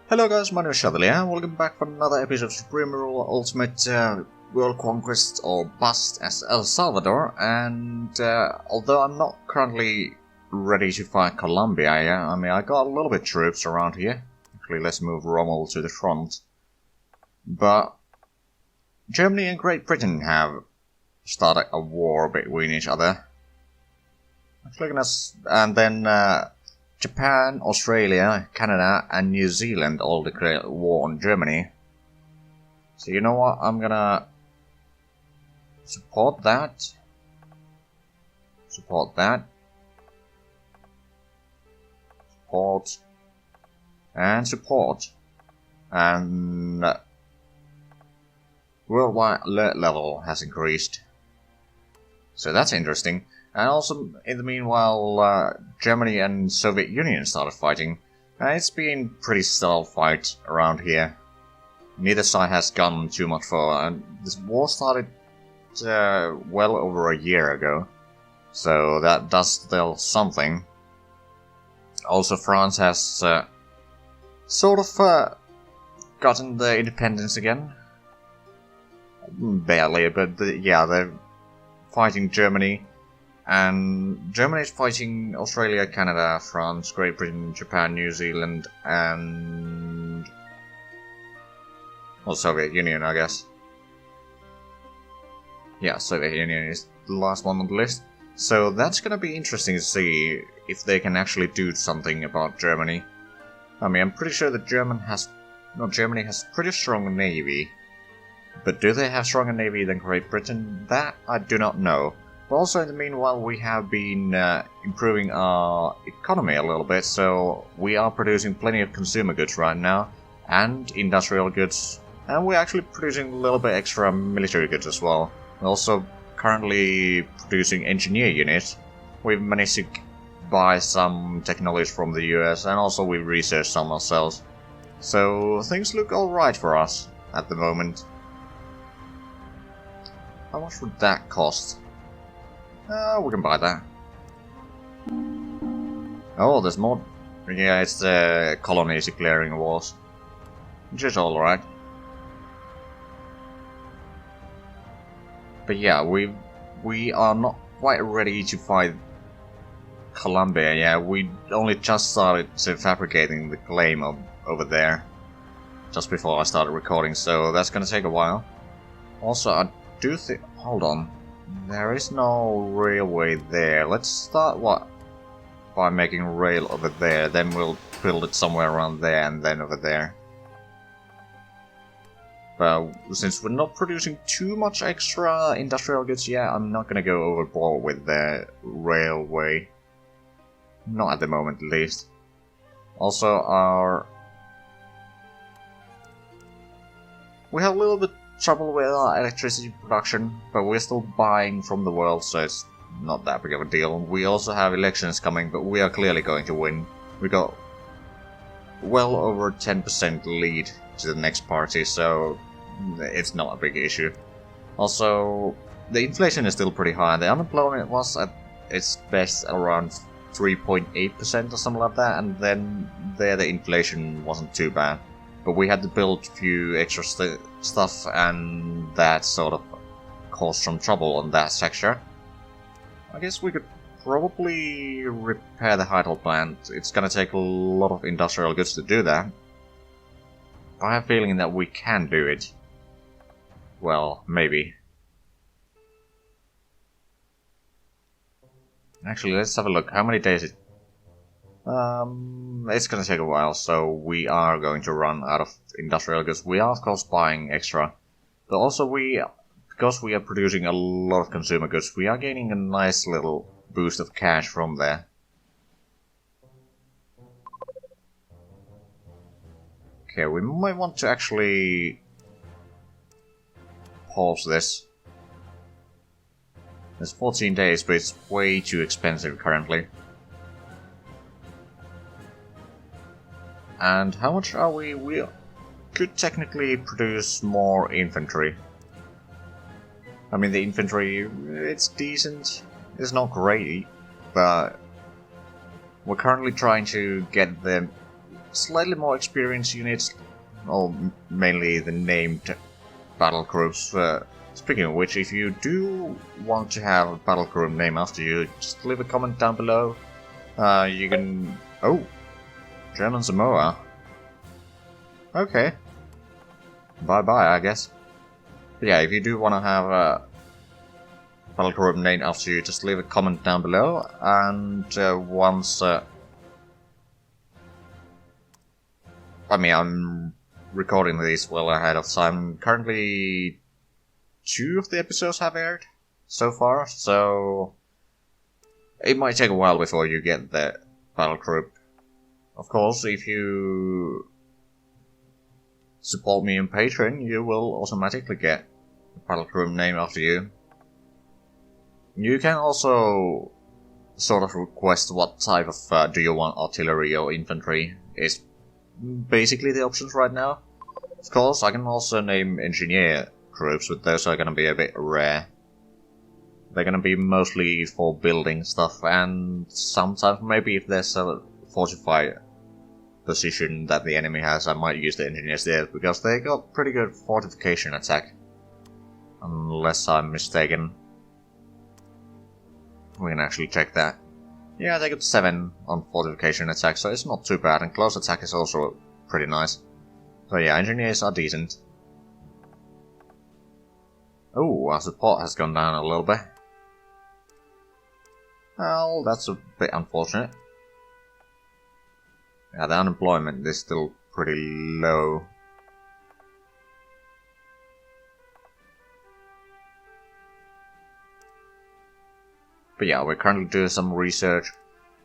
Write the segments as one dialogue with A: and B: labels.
A: Hello guys, my name is Zhatelier. Welcome back for another episode of Supreme Rule Ultimate World Conquest or Bust as El Salvador. And although I'm not currently ready to fight Colombia, I got a little bit of troops around here. Actually, let's move Rommel to the front. But Germany and Great Britain have started a war between each other. And then Japan, Australia, Canada, and New Zealand all declared war on Germany. So you know what? I'm gonna support that. Support that. Support. And support. And worldwide alert level has increased. So that's interesting. And also, in the meanwhile, Germany and Soviet Union started fighting. It's been pretty stale fight around here. Neither side has gone too much far, and this war started well over a year ago. So that does tell something. Also, France has sort of gotten the independence again. Barely, but yeah, they're fighting Germany. And Germany is fighting Australia, Canada, France, Great Britain, Japan, New Zealand, and well, Soviet Union, I guess. Yeah, Soviet Union is the last one on the list. So that's gonna be interesting to see if they can actually do something about Germany. I mean, I'm pretty sure that Germany has pretty strong navy. But do they have stronger navy than Great Britain? That I do not know. But also in the meanwhile we have been improving our economy a little bit, so we are producing plenty of consumer goods right now, and industrial goods, and we're actually producing a little bit extra military goods as well. We're also currently producing engineer units. We've managed to buy some technologies from the US, and also we researched some ourselves. So things look alright for us at the moment. How much would that cost? We can buy that. Oh, there's more. Yeah, it's the colonies declaring wars. Which is alright. But yeah, we are not quite ready to fight Colombia. Yeah, we only just started fabricating the claim over there. Just before I started recording, so that's gonna take a while. Also, I do think... Hold on. There is no railway there. Let's start by making rail over there, then we'll build it somewhere around there and then over there. But since we're not producing too much extra industrial goods yet, I'm not gonna go overboard with the railway. Not at the moment, at least. Also, we have a little bit trouble with our electricity production, but we're still buying from the world, so it's not that big of a deal. We also have elections coming, but we are clearly going to win. We got well over 10% lead to the next party, so it's not a big issue. Also, the inflation is still pretty high. The unemployment was at its best around 3.8% or something like that, and then the inflation wasn't too bad. But we had to build a few extra stuff, and that sort of caused some trouble on that sector. I guess we could probably repair the hydro plant. It's gonna take a lot of industrial goods to do that. But I have a feeling that we can do it. Well, maybe. Actually, let's have a look. How many days it... It's gonna take a while, so we are going to run out of industrial goods. We are, of course, buying extra, but also because we are producing a lot of consumer goods, we are gaining a nice little boost of cash from there. Okay, we might want to actually pause this. It's 14 days, but it's way too expensive currently. And how much are we? We could technically produce more infantry. I mean, the infantry, it's decent. It's not great, but we're currently trying to get them slightly more experienced units, or mainly the named battle groups. Speaking of which, if you do want to have a battle group name after you, just leave a comment down below. You can... Oh! German Samoa. Okay. Bye-bye, I guess. But yeah, if you do want to have a battle group named after you, just leave a comment down below, and once... I mean, I'm recording these well ahead of time. Currently, 2 of the episodes have aired so far, so it might take a while before you get the battle group. Of course, if you support me on Patreon, you will automatically get the battle group name after you. You can also sort of request what type of do you want, artillery or infantry, is basically the options right now. Of course, I can also name engineer groups, but those are gonna be a bit rare. They're gonna be mostly for building stuff, and sometimes maybe if there's a fortified position that the enemy has, I might use the engineers there, because they got pretty good fortification attack. Unless I'm mistaken. We can actually check that. Yeah, they got 7 on fortification attack, so it's not too bad, and close attack is also pretty nice. So yeah, engineers are decent. Oh, our support has gone down a little bit. Well, that's a bit unfortunate. Yeah, the unemployment is still pretty low. But yeah, we're currently doing some research.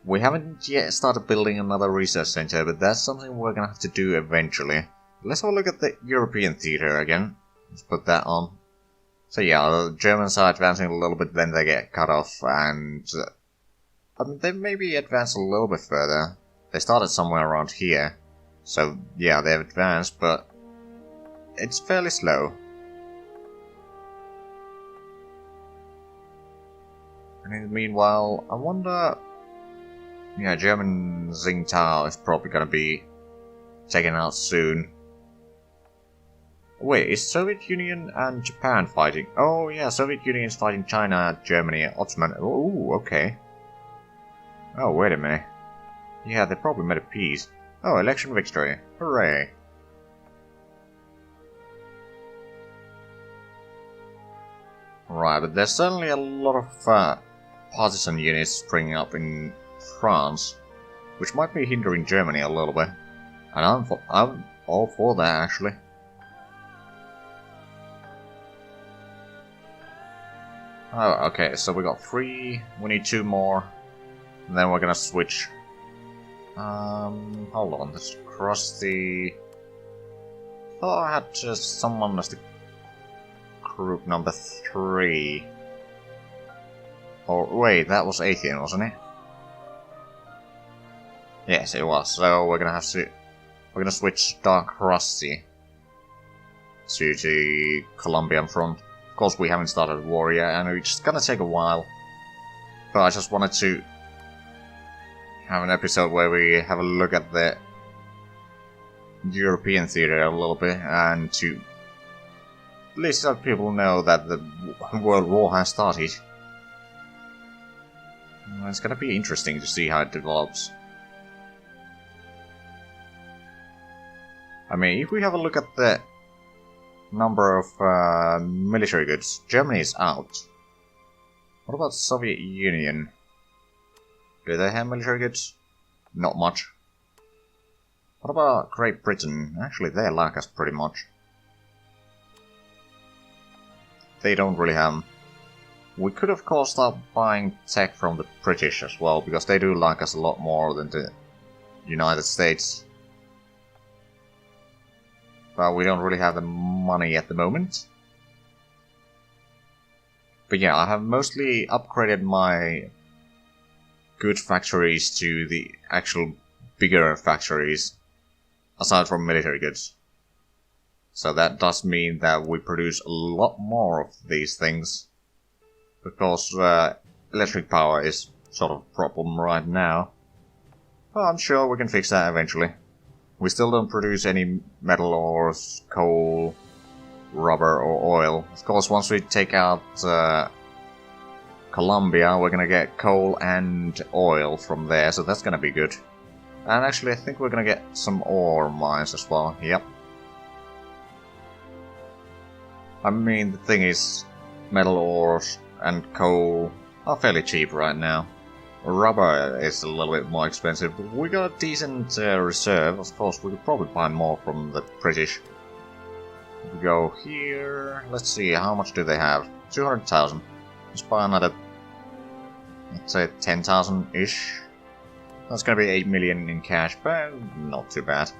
A: We haven't yet started building another research center, but that's something we're gonna have to do eventually. Let's have a look at the European theater again. Let's put that on. So yeah, the Germans are advancing a little bit, then they get cut off, and I mean, they maybe advance a little bit further. They started somewhere around here, so yeah, they've advanced, but it's fairly slow. And in the meanwhile, I wonder... Yeah, German Tsingtao is probably gonna be taken out soon. Wait, is Soviet Union and Japan fighting? Oh yeah, Soviet Union is fighting China, Germany, Ottoman... Oh, okay. Oh, wait a minute. Yeah, they probably made a peace. Oh, election victory. Hooray. Right, but there's certainly a lot of partisan units springing up in France, which might be hindering Germany a little bit. And I'm all for that, actually. Oh, okay, so we got 3, we need 2 more, and then we're gonna switch. Hold on, let's cross the... Oh, I had just someone as the group number 3. Or, wait, that was Athenian, wasn't it? Yes, it was, so we're gonna have to... We're gonna switch Dark Rusty to the Colombian front. Of course, we haven't started a war yet, and it's gonna take a while. But I just wanted to have an episode where we have a look at the European theater a little bit, and to at least let people know that the World War has started. It's gonna be interesting to see how it develops. I mean, if we have a look at the number of military goods, Germany is out. What about Soviet Union? Do they have military goods? Not much. What about Great Britain? Actually, they like us pretty much. They don't really have... We could of course start buying tech from the British as well, because they do like us a lot more than the United States. But we don't really have the money at the moment. But yeah, I have mostly upgraded my good factories to the actual bigger factories, aside from military goods. So that does mean that we produce a lot more of these things. Because electric power is sort of a problem right now. But I'm sure we can fix that eventually. We still don't produce any metal ores, coal, rubber or oil. Of course, once we take out Colombia, we're gonna get coal and oil from there, so that's gonna be good. And actually, I think we're gonna get some ore mines as well. Yep. I mean, the thing is, metal ores and coal are fairly cheap right now. Rubber is a little bit more expensive, but we got a decent reserve. Of course, we could probably buy more from the British. We go here. Let's see, how much do they have? 200,000. Let's buy another, let's say 10,000-ish. That's gonna be 8 million in cash, but not too bad.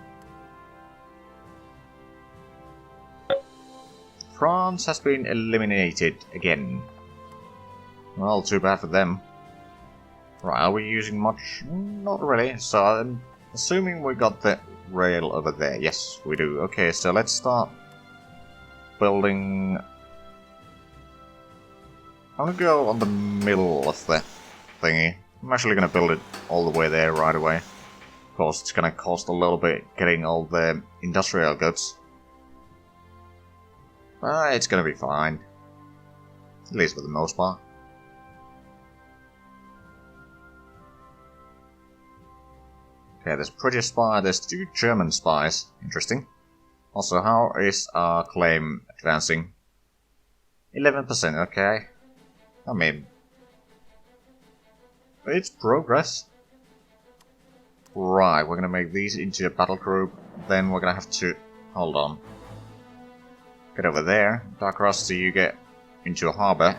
A: France has been eliminated again. Well, too bad for them. Right, are we using much? Not really. So I'm assuming we got the rail over there. Yes, we do. Okay, so let's start building. I'm gonna go on the middle of the thingy. I'm actually gonna build it all the way there right away. Of course, it's gonna cost a little bit getting all the industrial goods. But it's gonna be fine. At least for the most part. Okay, there's a British spy, there's 2 German spies. Interesting. Also, how is our claim advancing? 11%, okay. I mean, it's progress. Right, we're gonna make these into a battle group. Then we're gonna have to... Hold on. Get over there. Dark Rusty, you get into a harbor.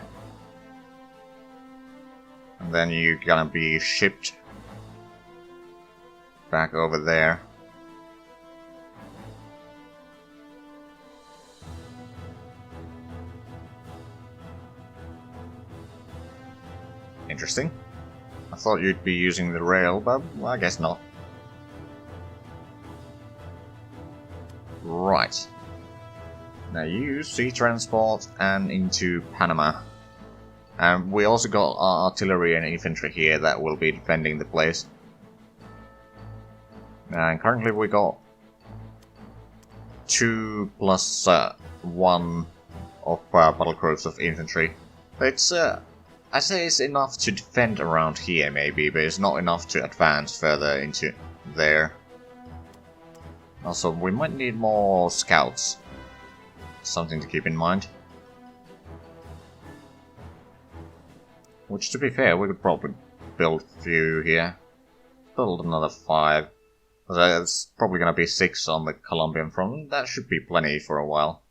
A: And then you're gonna be shipped back over there. Interesting. I thought you'd be using the rail, but well, I guess not. Right. Now use sea transport and into Panama. And we also got our artillery and infantry here that will be defending the place. And currently we got 2 plus 1 of battle groups of infantry. It's I say it's enough to defend around here maybe, but it's not enough to advance further into there. Also, we might need more scouts. Something to keep in mind. Which, to be fair, we could probably build a few here. Build another 5. There's probably going to be 6 on the Colombian front. That should be plenty for a while.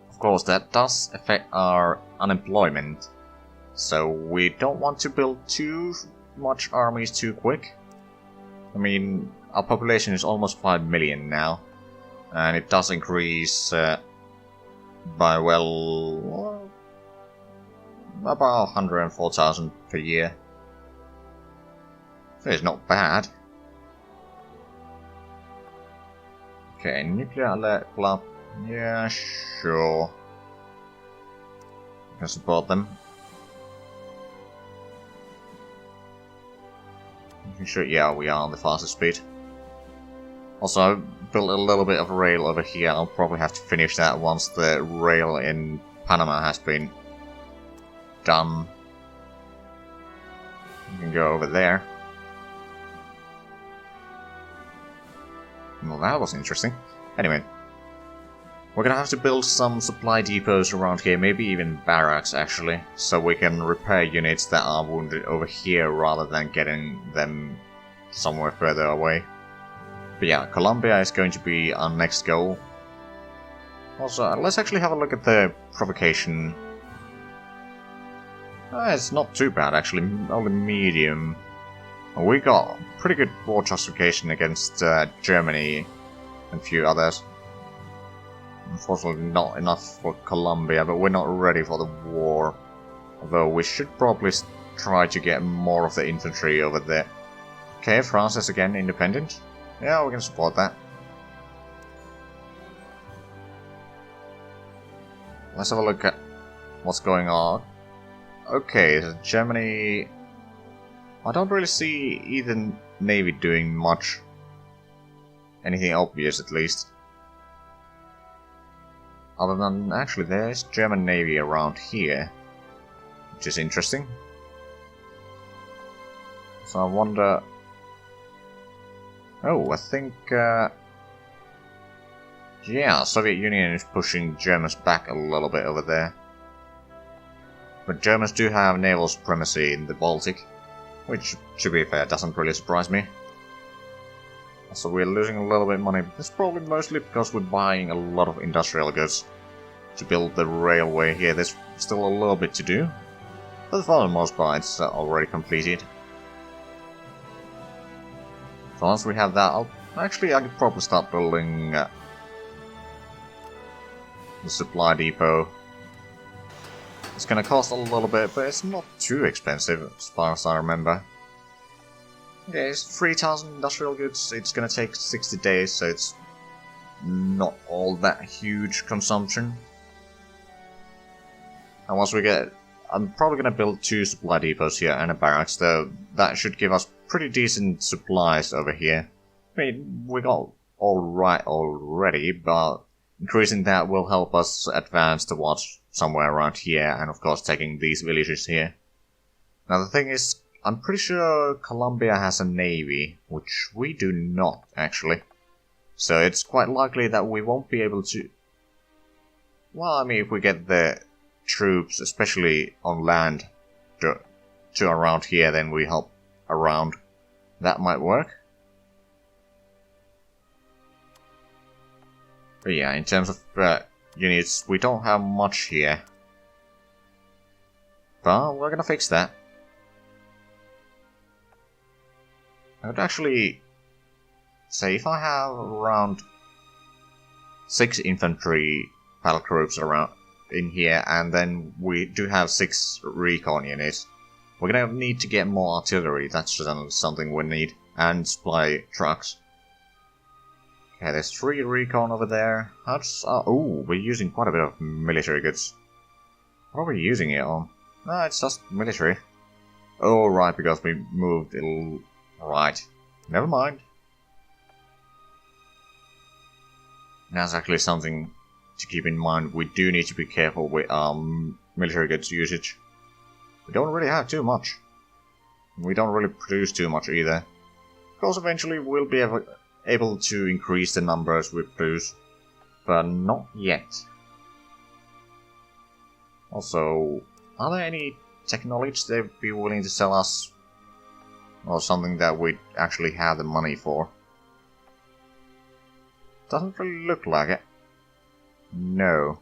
A: Of course, that does affect our unemployment. So we don't want to build too much armies too quick. I mean, our population is almost 5 million now. And it does increase by, well, about 104,000 per year. So it's not bad. Okay, nuclear alert club. Yeah, sure. I can support them. Sure, yeah, we are on the fastest speed. Also, I built a little bit of rail over here. I'll probably have to finish that once the rail in Panama has been done. You can go over there. Well, that was interesting. Anyway, we're gonna have to build some supply depots around here, maybe even barracks actually, so we can repair units that are wounded over here rather than getting them somewhere further away. But yeah, Colombia is going to be our next goal. Also, let's actually have a look at the provocation. It's not too bad actually, only medium. We got pretty good war justification against Germany and a few others. Unfortunately not enough for Colombia, but we're not ready for the war. Although we should probably try to get more of the infantry over there. Okay, France is again independent. Yeah, we can support that. Let's have a look at what's going on. Okay, so Germany... I don't really see Navy doing much. Anything obvious, at least. Other than, actually, there's German Navy around here, which is interesting. So I wonder... Oh, I think... yeah, Soviet Union is pushing Germans back a little bit over there. But Germans do have naval supremacy in the Baltic, which, to be fair, doesn't really surprise me. So we're losing a little bit of money, but that's probably mostly because we're buying a lot of industrial goods to build the railway here. There's still a little bit to do, but for the most part it's already completed. So once we have that, I could probably start building the supply depot. It's gonna cost a little bit, but it's not too expensive as far as I remember. Okay, it's 3,000 industrial goods, it's gonna take 60 days, so it's not all that huge consumption. And once we get... I'm probably gonna build 2 supply depots here and a barracks, though that should give us pretty decent supplies over here. I mean, we got alright already, but increasing that will help us advance towards somewhere around here, and of course taking these villages here. Now the thing is, I'm pretty sure Colombia has a navy, which we do not, actually. So it's quite likely that we won't be able to... Well, I mean, if we get the troops, especially on land, to around here, then we help around. That might work. But yeah, in terms of units, we don't have much here. But we're gonna fix that. I would actually say if I have around 6 infantry battle groups around in here, and then we do have 6 recon units, we're gonna need to get more artillery. That's something we need, and supply trucks. Okay, there's 3 recon over there. Oh, we're using quite a bit of military goods. What are we using it on? No, it's just military. Oh, right, because we moved it. Right. Never mind. That's actually something to keep in mind. We do need to be careful with military goods usage. We don't really have too much. We don't really produce too much either. Of course, eventually we'll be able to increase the numbers we produce, but not yet. Also, are there any technologies they'd be willing to sell us? Or something that we actually have the money for? Doesn't really look like it. No.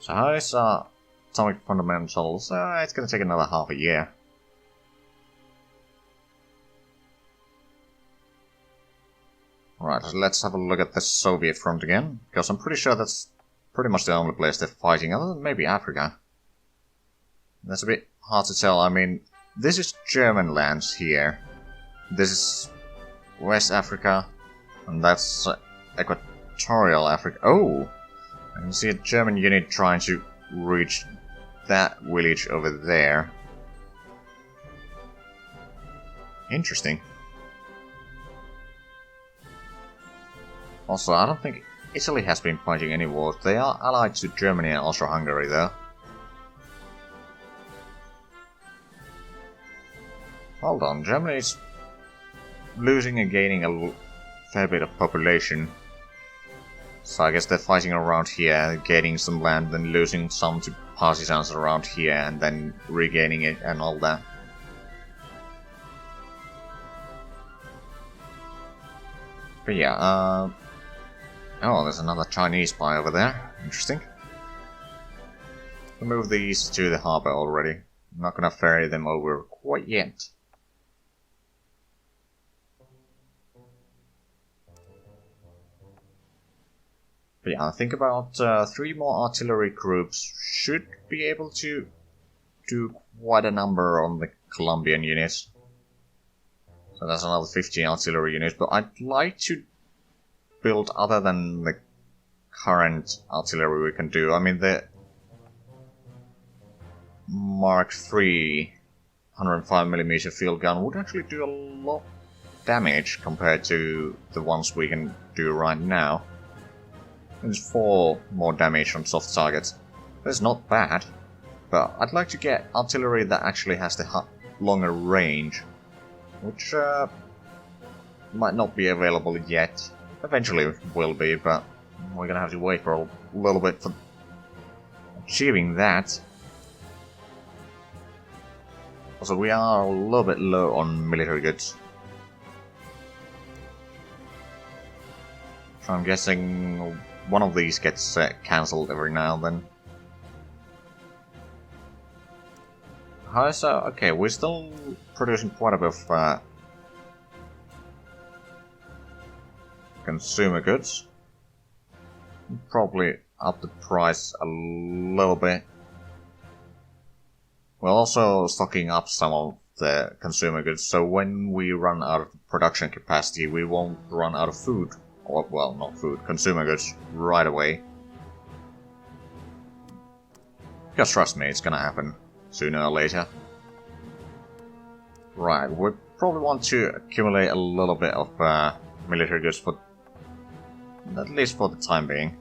A: So how is atomic fundamentals? It's gonna take another half a year. Alright, so let's have a look at the Soviet front again, because I'm pretty sure that's pretty much the only place they're fighting, other than maybe Africa. That's a bit hard to tell. I mean, this is German lands here. This is West Africa, and that's Equatorial Africa. Oh! I can see a German unit trying to reach that village over there. Interesting. Also, I don't think Italy has been fighting any wars. They are allied to Germany and Austro-Hungary, though. Hold on, Germany is losing and gaining a fair bit of population. So I guess they're fighting around here, gaining some land, then losing some to partisans around here, and then regaining it and all that. But yeah, oh, there's another Chinese spy over there. Interesting. We'll move these to the harbor already. I'm not gonna ferry them over quite yet. But yeah, I think about 3 more artillery groups should be able to do quite a number on the Colombian units. So that's another 15 artillery units, but I'd like to build other than the current artillery we can do. I mean, the Mark III 105mm field gun would actually do a lot of damage compared to the ones we can do right now. It's 4 more damage on soft targets. That's not bad, but I'd like to get artillery that actually has the longer range, which might not be available yet. Eventually it will be, but we're gonna have to wait for a little bit for achieving that. Also, we are a little bit low on military goods. So I'm guessing one of these gets cancelled every now and then. How is that? Okay, we're still producing quite a bit of consumer goods. Probably up the price a little bit. We're also stocking up some of the consumer goods, so when we run out of production capacity, we won't run out of food. Or, well, not food, consumer goods right away. Because trust me, it's gonna happen sooner or later. Right, we probably want to accumulate a little bit of military goods for at least for the time being.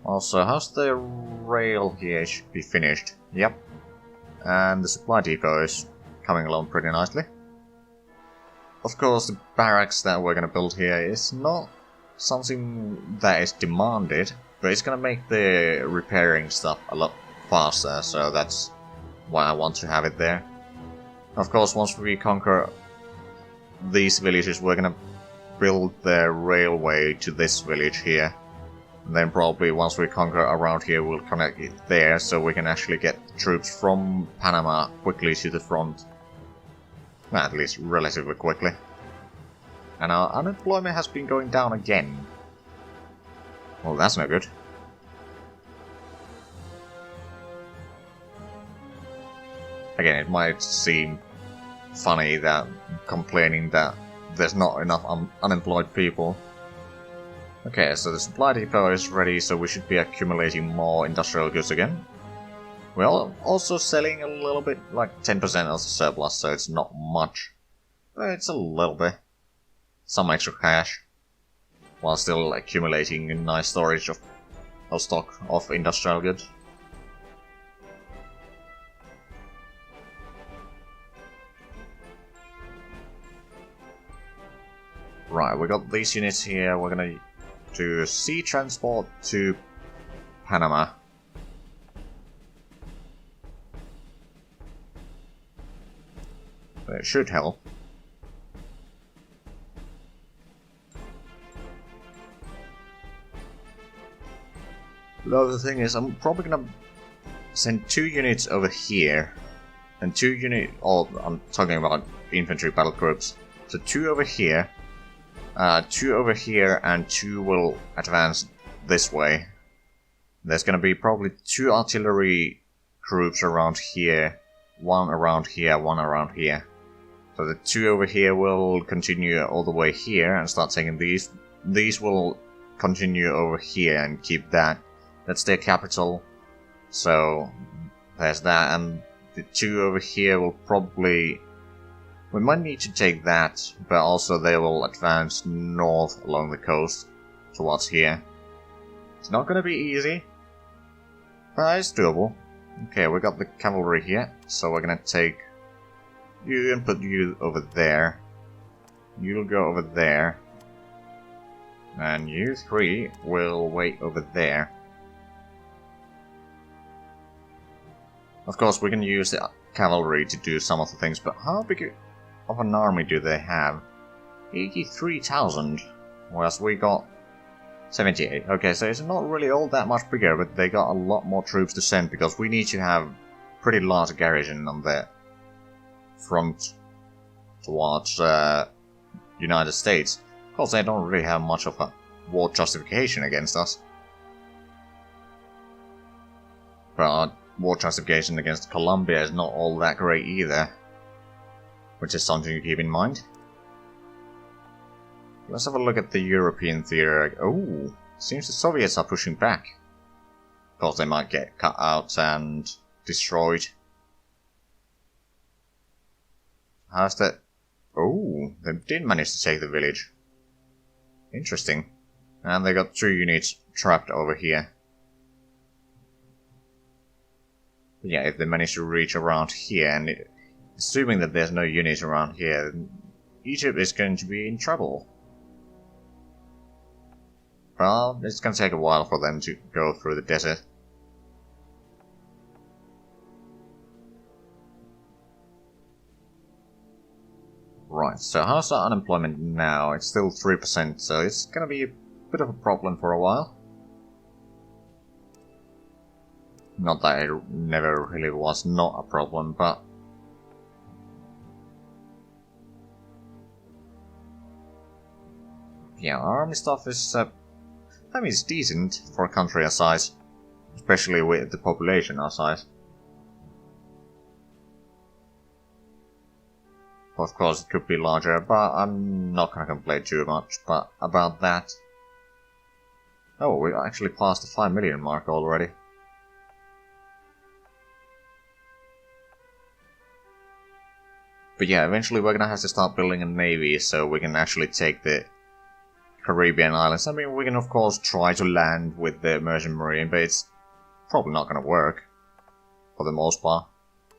A: Also, how's the rail here? Should be finished. Yep. And the supply depot is coming along pretty nicely. Of course, the barracks that we're going to build here is not something that is demanded, but it's going to make the repairing stuff a lot faster, so that's why I want to have it there. Of course, once we conquer these villages, we're going to build the railway to this village here. And then probably once we conquer around here, we'll connect it there, so we can actually get troops from Panama quickly to the front. Well, at least relatively quickly. And our unemployment has been going down again. Well, that's no good. Again, it might seem funny that complaining that there's not enough unemployed people. Okay, so the supply depot is ready, so we should be accumulating more industrial goods again. We're also selling a little bit, like 10% of the surplus, so it's not much. But it's a little bit. Some extra cash. While still accumulating a nice storage of stock of industrial goods. Right, we got these units here. We're gonna do sea transport to Panama. It should help. The other thing is, I'm probably gonna send 2 units over here, and 2 units. Oh, I'm talking about infantry battle groups. So 2 over here, 2 over here, and 2 will advance this way. There's gonna be probably 2 artillery groups around here, 1 around here, 1 around here. So the 2 over here will continue all the way here and start taking these. These will continue over here and keep that. That's their capital. So there's that. And the 2 over here will probably... We might need to take that, but also they will advance north along the coast towards here. It's not going to be easy, but it's doable. Okay, we got the cavalry here, so we're going to take... You and put you over there. You'll go over there. And you 3 will wait over there. Of course, we can use the cavalry to do some of the things, but how big of an army do they have? 83,000, whereas we got 78. Okay, so it's not really all that much bigger, but they got a lot more troops to send, because we need to have pretty large garrison on the front towards United States. Of course, they don't really have much of a war justification against us. But war justification against Colombia is not all that great either, which is something to keep in mind. Let's have a look at the European theater. Oh, seems the Soviets are pushing back. Of course, they might get cut out and destroyed. How's that? Oh, they did manage to take the village. Interesting. And they got 2 units trapped over here. But yeah, if they manage to reach around here, and assuming that there's no units around here, Egypt is going to be in trouble. Well, it's going to take a while for them to go through the desert. Right, so how's our unemployment now? It's still 3%, so it's going to be a bit of a problem for a while. Not that it never really was not a problem, but... yeah, our army stuff is... I mean, it's decent for a country our size. Especially with the population our size. Of course, it could be larger, but I'm not gonna complain too much about that. Oh, we actually passed the 5 million mark already. But yeah, eventually we're gonna have to start building a navy so we can actually take the Caribbean islands. I mean, we can of course try to land with the merchant marine, but it's probably not gonna work for the most part,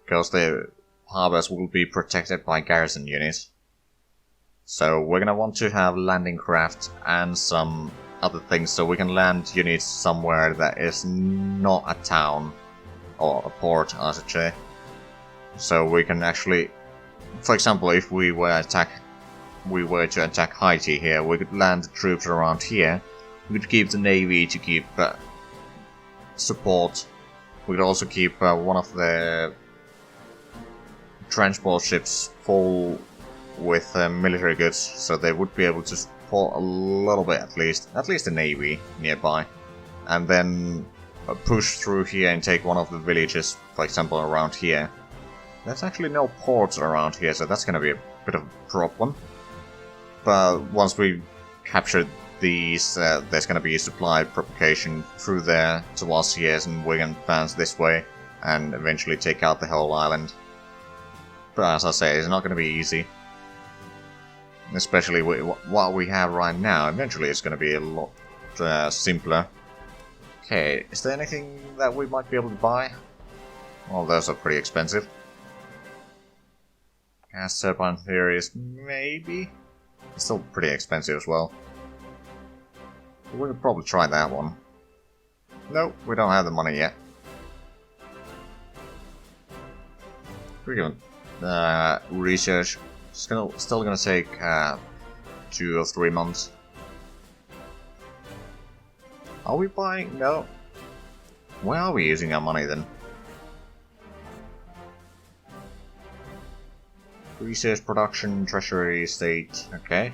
A: because the harbors will be protected by garrison units. So we're gonna want to have landing craft and some other things so we can land units somewhere that is not a town or a port, I should say. So we can actually, for example, if we were to attack Haiti here, we could land the troops around here. We could keep the navy to keep support. We could also keep one of the transport ships full with military goods, so they would be able to support a little bit at least the navy nearby, and then push through here and take one of the villages, for example, around here. There's actually no ports around here, so that's going to be a bit of a problem. But once we capture these, there's going to be a supply propagation through there towards here, and we can advance this way and eventually take out the whole island. But as I say, it's not going to be easy. Especially with what we have right now. Eventually it's going to be a lot simpler. Okay, is there anything that we might be able to buy? Well, those are pretty expensive. Gas turbine theories, maybe? It's still pretty expensive as well. But we could probably try that one. Nope, we don't have the money yet. We're going research. Still gonna take 2 or 3 months. Are we buying? No. Where are we using our money then? Research, production, treasury, estate. Okay.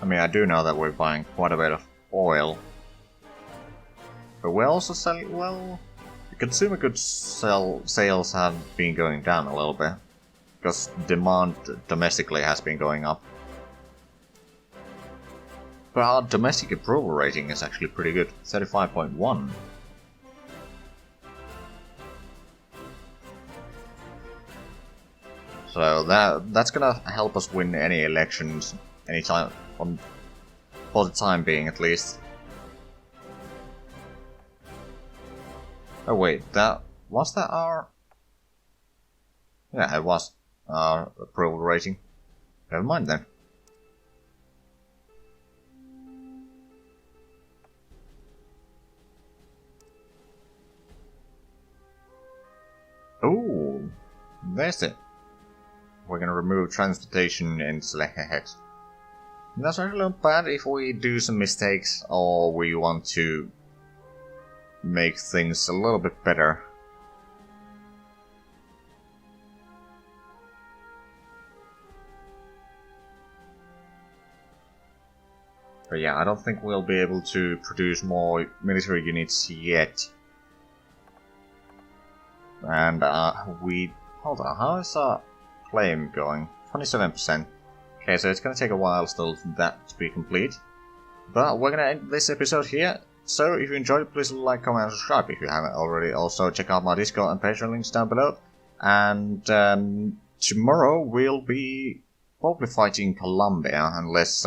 A: I mean, I do know that we're buying quite a bit of oil. But we're also selling, well... the consumer goods sales have been going down a little bit. Because demand domestically has been going up. But our domestic approval rating is actually pretty good. 35.1. So that's gonna help us win any elections anytime, for the time being at least. Oh wait, was that our... yeah, it was our approval rating. Never mind then. Ooh, there's it. We're gonna remove transportation and select ahead. That's actually not bad if we do some mistakes or we want to make things a little bit better. But yeah, I don't think we'll be able to produce more military units yet. And hold on, how is our claim going? 27%. Okay, so it's gonna take a while still for that to be complete. But we're gonna end this episode here. So if you enjoyed it, please like, comment, and subscribe if you haven't already. Also check out my Discord and Patreon links down below. And tomorrow we'll be probably fighting Colombia, unless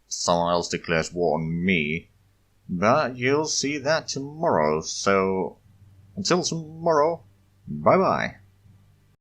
A: someone else declares war on me. But you'll see that tomorrow, so until tomorrow, bye bye.